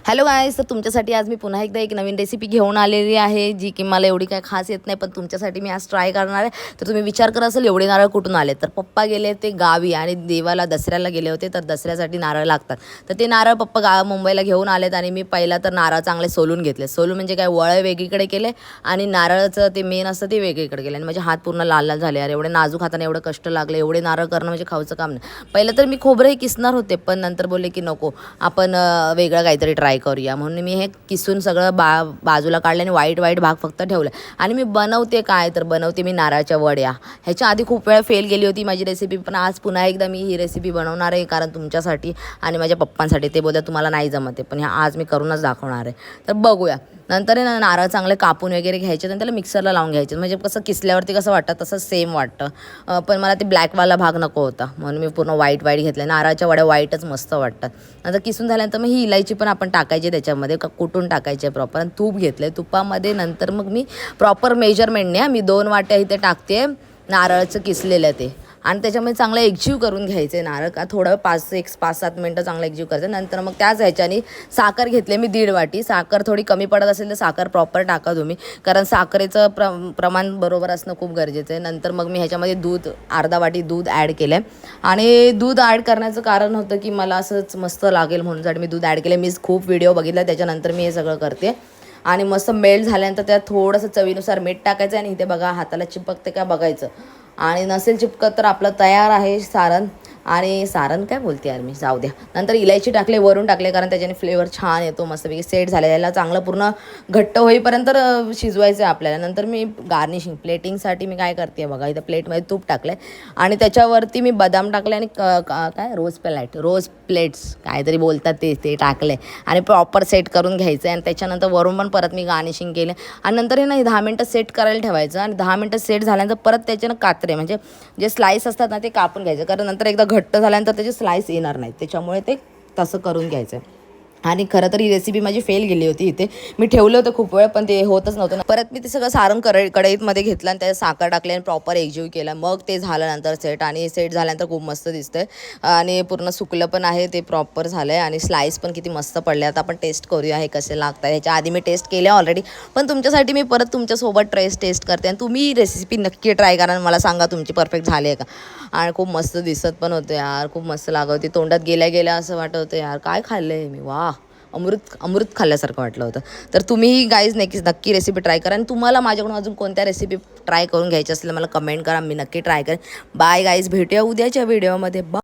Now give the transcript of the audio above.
Hello गाईस, तर तुमच्यासाठी आज मी पुन्हा एकदा एक नवीन रेसिपी घेऊन आलेली आहे, जी की मला एवढी काय खास येत नाही, पण तुमच्यासाठी मी आज ट्राय करणार आहे. तर तुम्ही विचार करा असेल एवढे नारळ कुठून आले. तर पप्पा गेले ते गावी आणि देवाला दसऱ्याला गेले होते, तर दसऱ्यासाठी नारळ लागतात. तर ते नारळ पप्पा मुंबईला घेऊन आलेत आणि मी पहिला तर नारळ चांगले सोलून घेतले. सोलून म्हणजे काय, वळ वेगळीकडे केले आणि नारळाचं ते मेन असतं ते वेगळीकडे केले आणि माझे हात पूर्ण लाल लाल झाले. अरे एवढे नाजूक हाताने एवढं कष्ट लागले, एवढे नारळ करणं म्हणजे खाऊचं काम नाही. पहिलं तर मी खोबरंही किसणार होते, पण नंतर बोलले की नको, आपण वेगळं काहीतरी ट्राय करूया. म्हणून मी हे किसून सगळं बाजूला काढलं आणि वाईट वाईट भाग फक्त ठेवलं. आणि मी बनवते काय, तर बनवते मी नारळाच्या वड्या. ह्याच्या आधी खूप वेळा फेल गेली होती माझी रेसिपी, पण आज पुन्हा एकदा मी ही रेसिपी बनवणार आहे, कारण तुमच्यासाठी आणि माझ्या पप्पांसाठी. ते बोलतात तुम्हाला नाही जमत आहे, पण ह्या आज मी करूनच दाखवणार आहे. तर बघूया. नंतर आहे ना, नारळ चांगले कापून वगैरे घ्यायचे आणि त्याला मिक्सरला लावून घ्यायचे. म्हणजे कसं किसल्यावरती कसं वाटतं तसं सेम वाटतं. पण मला ते ब्लॅकवाला भाग नको होता, म्हणून मी पूर्ण वाईट वाईट घेतलं. नारळाच्या वड्या वाईटच मस्त वाटतात. नंतर किसून झाल्यानंतर मग ही इलायची पण आपण टाकायची त्याच्यामध्ये, कुटून टाकायचे प्रॉपर. आणि तूप घेतलं आहे, तुपामध्ये नंतर मग मी प्रॉपर मेजरमेंटने मी 2 वाट्या इथे टाकते नारळाचं किसलेलं ते. आणि त्याच्यामध्ये चांगलं एकजीव करून घ्यायचं आहे नारळ. का थोडं 5-7 मिनटं चांगलं एकजीव करायचं. नंतर मग त्याच ह्याच्याने साखर घेतले मी 1.5 वाटी. साखर थोडी कमी पडत असेल तर साखर प्रॉपर टाका तुम्ही, कारण साखरेचं प्रमाण बरोबर असणं खूप गरजेचं आहे. नंतर मग मी ह्याच्यामध्ये दूध, अर्धा वाटी दूध ॲड केलं आहे. आणि दूध ॲड करण्याचं कारण होतं की मला असंच मस्त लागेल म्हणून मी दूध ॲड केलं. मी खूप व्हिडिओ बघितला, त्याच्यानंतर मी हे सगळं करते. आणि मस्त मेल्ट झाल्यानंतर त्यात थोडंसं चवीनुसार मीठ टाकायचं. आणि इथे बघा हाताला चिपकते का बघायचं, आणि नसेल चिपकत तर आपलं तयार आहे सारण. आणि सारण काय बोलते यार मी, जाऊ द्या. नंतर इलायची टाकले, वरून टाकले, कारण त्याच्याने फ्लेवर छान येतो. मस्तपैकी सेट झाले. याला चांगलं पूर्ण घट्ट होईपर्यंत शिजवायचं आहे आपल्याला. नंतर मी गार्निशिंग प्लेटिंगसाठी मी काय करते बघा, इथं प्लेटमध्ये तूप टाकलं आहे आणि त्याच्यावरती मी बदाम टाकले आणि काय रोज प्लेट्स काहीतरी बोलतात ते टाकले आणि प्रॉपर सेट करून घ्यायचं आहे. आणि त्याच्यानंतर वरून पण परत मी गार्निशिंग केलं. आणि नंतर हे ना 10 मिनटं सेट करायला ठेवायचं. आणि 10 मिनटं सेट झाल्यानंतर परत त्याच्यानं कात्रे म्हणजे जे स्लाईस असतात ना ते कापून घ्यायचं, कारण नंतर एकदा घट्ट झाल्यानंतर त्याचे स्लाईस येणार नाहीत, त्याच्यामुळे ते तसं करून घ्यायचं. आणि खरं तर ही रेसिपी माझी फेल गेली होती. इथे मी ठेवलं होतं खूप वेळ, पण ते होतच नव्हतं. परत मी ते सगळं सारण कढईमध्ये घेतलं आणि त्यात साखर टाकली आणि प्रॉपर एकजीव केला. मग ते झाल्यानंतर सेट, आणि सेट झाल्यानंतर खूप मस्त दिसतंय आणि पूर्ण सुकलं पण आहे, ते प्रॉपर झालं आहे. आणि स्लाईस पण किती मस्त पडले. आता आपण टेस्ट करूया हे कसे लागतात. ह्याच्या आधी मी टेस्ट केले ऑलरेडी, पण तुमच्यासाठी मी परत तुमच्यासोबत टेस्ट करते. आणि तुम्ही रेसिपी नक्की ट्राय करा, मला सांगा तुमची परफेक्ट झाली आहे का. आणि खूप मस्त दिसत पण होते यार, खूप मस्त लागत होती. तोंडात गेल्या गेल्या असं वाटत होतं यार, काय खाल्लं आहे मी, वा, अमृत खाल्ल्यासारखं वाटलं होतं. तर तुम्ही गाईज नक्की रेसिपी ट्राय करा. आणि तुम्हाला माझ्याकडून अजून कोणत्या रेसिपी ट्राय करून घ्यायच्या असल्या मला कमेंट करा, मी नक्की ट्राय करेन. बाय गाईज, भेटूया उद्याच्या व्हिडिओमध्ये.